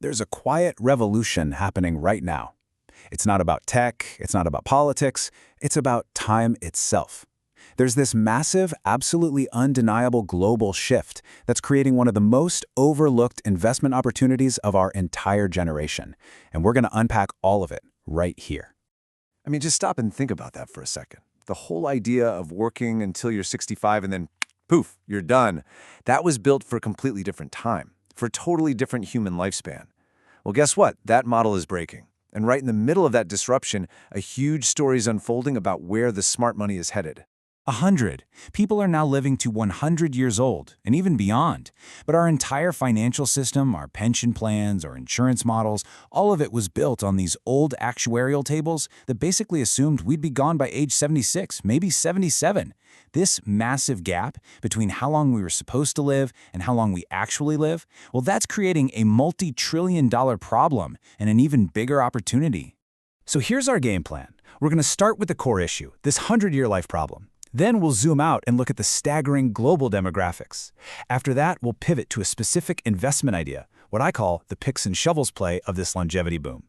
There's a quiet revolution happening right now. It's not about tech, it's not about politics, it's about time itself. There's this massive, absolutely undeniable global shift that's creating one of the most overlooked investment opportunities of our entire generation. And we're going to unpack all of it right here. I mean, just stop and think about that for a second. The whole idea of working until you're 65 and then, poof, you're done. That was built for a completely different time, for a totally different human lifespan. Well, guess what? That model is breaking. And right in the middle of that disruption, a huge story is unfolding about where the smart money is headed. 100. People are now living to 100 years old, and even beyond. But our entire financial system, our pension plans, our insurance models, all of it was built on these old actuarial tables that basically assumed we'd be gone by age 76, maybe 77. This massive gap between how long we were supposed to live and how long we actually live, well, that's creating a multi-trillion-dollar problem and an even bigger opportunity. So here's our game plan. We're going to start with the core issue, this 100-year life problem. Then we'll zoom out and look at the staggering global demographics. After that, we'll pivot to a specific investment idea, what I call the picks and shovels play of this longevity boom.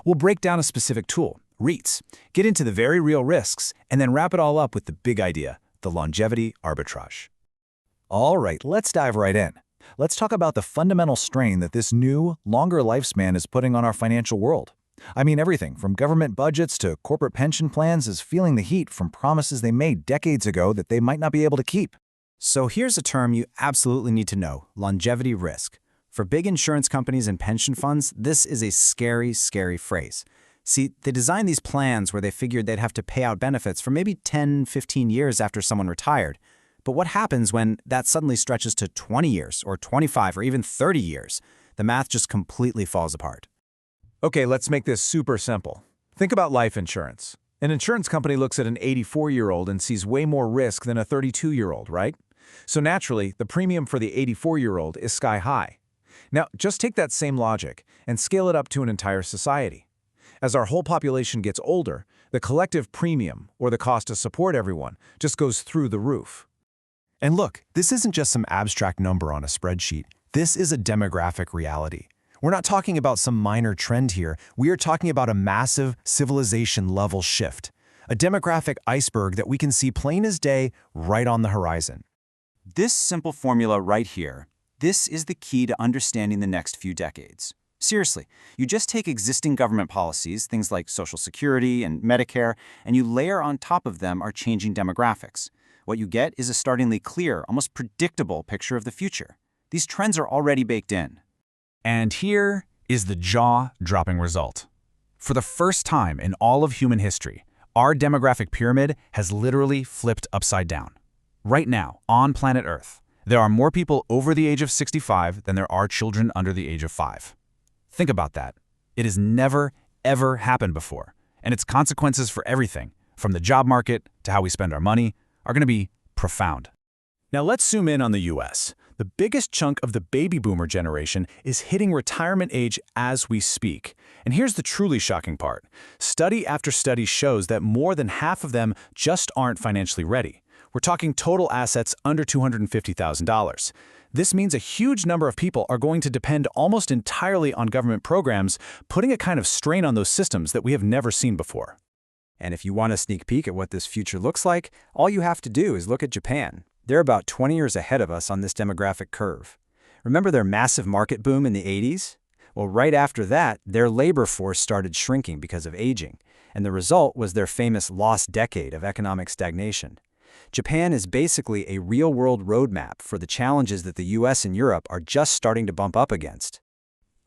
We'll break down a specific tool, REITs, get into the very real risks, and then wrap it all up with the big idea, the longevity arbitrage. All right, let's dive right in. Let's talk about the fundamental strain that this new, longer lifespan is putting on our financial world. I mean, everything from government budgets to corporate pension plans is feeling the heat from promises they made decades ago that they might not be able to keep. So here's a term you absolutely need to know, longevity risk. For big insurance companies and pension funds, this is a scary, scary phrase. See, they designed these plans where they figured they'd have to pay out benefits for maybe 10, 15 years after someone retired. But what happens when that suddenly stretches to 20 years or 25 or even 30 years? The math just completely falls apart. Okay, let's make this super simple. Think about life insurance. An insurance company looks at an 84-year-old and sees way more risk than a 32-year-old, right? So naturally, the premium for the 84-year-old is sky high. Now, just take that same logic and scale it up to an entire society. As our whole population gets older, the collective premium, or the cost to support everyone, just goes through the roof. And look, this isn't just some abstract number on a spreadsheet. This is a demographic reality. We're not talking about some minor trend here. We are talking about a massive civilization-level shift, a demographic iceberg that we can see plain as day right on the horizon. This simple formula right here, this is the key to understanding the next few decades. Seriously, you just take existing government policies, things like Social Security and Medicare, and you layer on top of them our changing demographics. What you get is a startlingly clear, almost predictable picture of the future. These trends are already baked in. And here is the jaw-dropping result. For the first time in all of human history, our demographic pyramid has literally flipped upside down. Right now, on planet Earth, there are more people over the age of 65 than there are children under the age of 5. Think about that. It has never, ever happened before, and its consequences for everything, from the job market to how we spend our money, are going to be profound. Now let's zoom in on the US. The biggest chunk of the baby boomer generation is hitting retirement age as we speak. And here's the truly shocking part. Study after study shows that more than half of them just aren't financially ready. We're talking total assets under $250,000. This means a huge number of people are going to depend almost entirely on government programs, putting a kind of strain on those systems that we have never seen before. And if you want a sneak peek at what this future looks like, all you have to do is look at Japan. They're about 20 years ahead of us on this demographic curve. Remember their massive market boom in the 80s? Well, right after that, their labor force started shrinking because of aging, and the result was their famous lost decade of economic stagnation. Japan is basically a real-world roadmap for the challenges that the US and Europe are just starting to bump up against.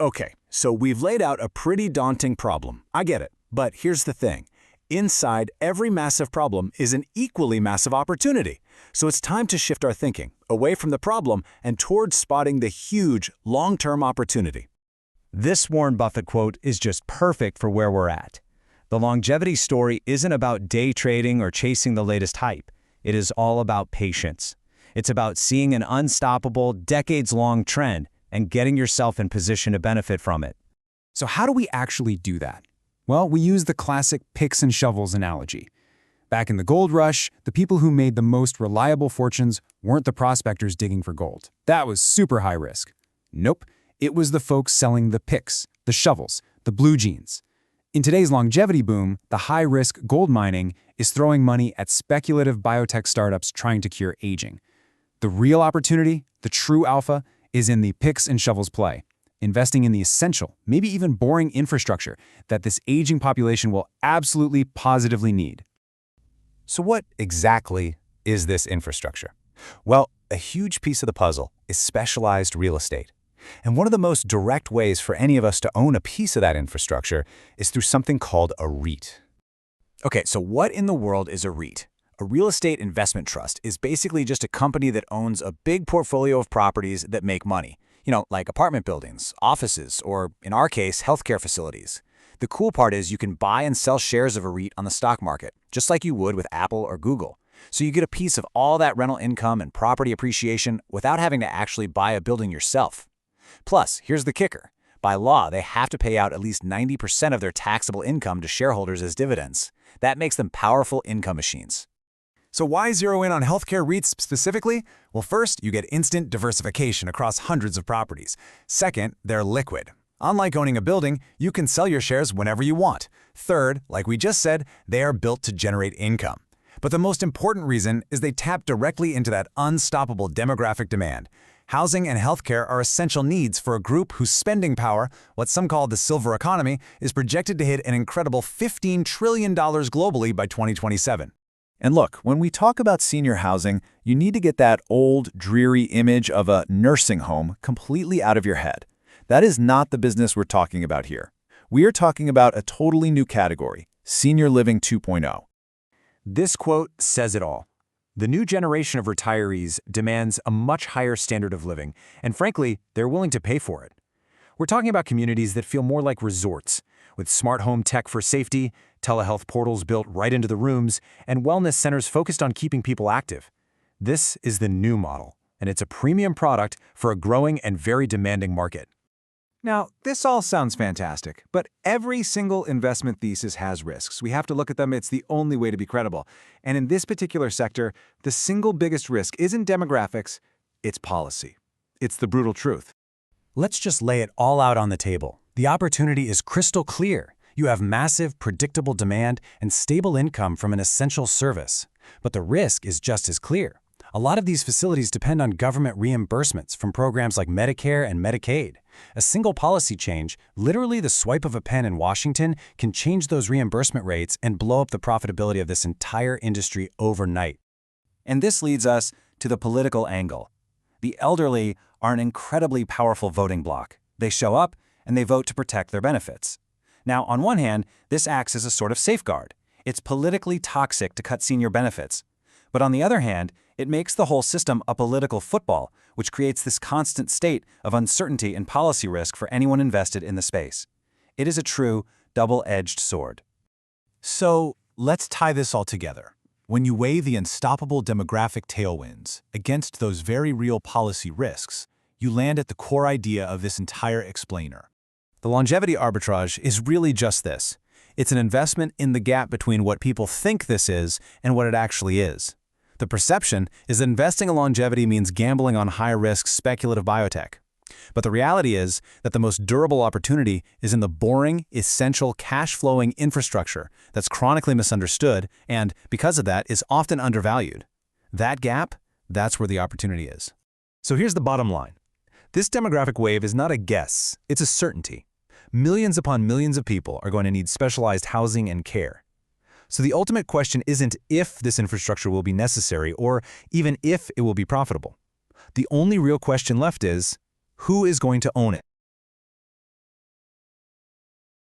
Okay, so we've laid out a pretty daunting problem. I get it, but here's the thing. Inside every massive problem is an equally massive opportunity. So it's time to shift our thinking away from the problem and towards spotting the huge, long-term opportunity. This Warren Buffett quote is just perfect for where we're at. The longevity story isn't about day trading or chasing the latest hype. It is all about patience. It's about seeing an unstoppable, decades-long trend and getting yourself in position to benefit from it. So how do we actually do that? Well, we use the classic picks and shovels analogy. Back in the gold rush, the people who made the most reliable fortunes weren't the prospectors digging for gold. That was super high risk. Nope, It was the folks selling the picks, the shovels, the blue jeans. In today's longevity boom, the high-risk gold mining is throwing money at speculative biotech startups trying to cure aging. The real opportunity, the true alpha, is in the picks and shovels play, investing in the essential, maybe even boring infrastructure that this aging population will absolutely positively need. So what exactly is this infrastructure? Well, a huge piece of the puzzle is specialized real estate. And one of the most direct ways for any of us to own a piece of that infrastructure is through something called a REIT. Okay, so what in the world is a REIT? A real estate investment trust is basically just a company that owns a big portfolio of properties that make money. Like apartment buildings, offices, or in our case, healthcare facilities. The cool part is you can buy and sell shares of a REIT on the stock market, just like you would with Apple or Google. So you get a piece of all that rental income and property appreciation without having to actually buy a building yourself. Plus, here's the kicker. By law, they have to pay out at least 90% of their taxable income to shareholders as dividends. That makes them powerful income machines. So why zero in on healthcare REITs specifically? Well, first, you get instant diversification across hundreds of properties. Second, they're liquid. Unlike owning a building, you can sell your shares whenever you want. Third, like we just said, they are built to generate income. But the most important reason is they tap directly into that unstoppable demographic demand. Housing and healthcare are essential needs for a group whose spending power, what some call the silver economy, is projected to hit an incredible $15 trillion globally by 2027. And look, when we talk about senior housing, you need to get that old, dreary image of a nursing home completely out of your head. That is not the business we're talking about here. We are talking about a totally new category, senior living 2.0. This quote says it all. The new generation of retirees demands a much higher standard of living, and frankly, they're willing to pay for it. We're talking about communities that feel more like resorts, with smart home tech for safety, telehealth portals built right into the rooms, and wellness centers focused on keeping people active. This is the new model, and it's a premium product for a growing and very demanding market. Now, this all sounds fantastic, but every single investment thesis has risks. We have to look at them. It's the only way to be credible. And in this particular sector, the single biggest risk isn't demographics, it's policy. It's the brutal truth. Let's just lay it all out on the table. The opportunity is crystal clear. You have massive, predictable demand and stable income from an essential service. But the risk is just as clear. A lot of these facilities depend on government reimbursements from programs like Medicare and Medicaid. A single policy change, literally the swipe of a pen in Washington, can change those reimbursement rates and blow up the profitability of this entire industry overnight. And this leads us to the political angle. The elderly are an incredibly powerful voting bloc. They show up and they vote to protect their benefits. Now, on one hand, this acts as a sort of safeguard. It's politically toxic to cut senior benefits. But on the other hand, it makes the whole system a political football, which creates this constant state of uncertainty and policy risk for anyone invested in the space. It is a true double-edged sword. So, let's tie this all together. When you weigh the unstoppable demographic tailwinds against those very real policy risks, you land at the core idea of this entire explainer. The longevity arbitrage is really just this. It's an investment in the gap between what people think this is and what it actually is. The perception is that investing in longevity means gambling on high-risk speculative biotech. But the reality is that the most durable opportunity is in the boring, essential, cash-flowing infrastructure that's chronically misunderstood and, because of that, is often undervalued. That gap, that's where the opportunity is. So here's the bottom line. This demographic wave is not a guess, it's a certainty. Millions upon millions of people are going to need specialized housing and care. So the ultimate question isn't if this infrastructure will be necessary or even if it will be profitable. The only real question left is, who is going to own it?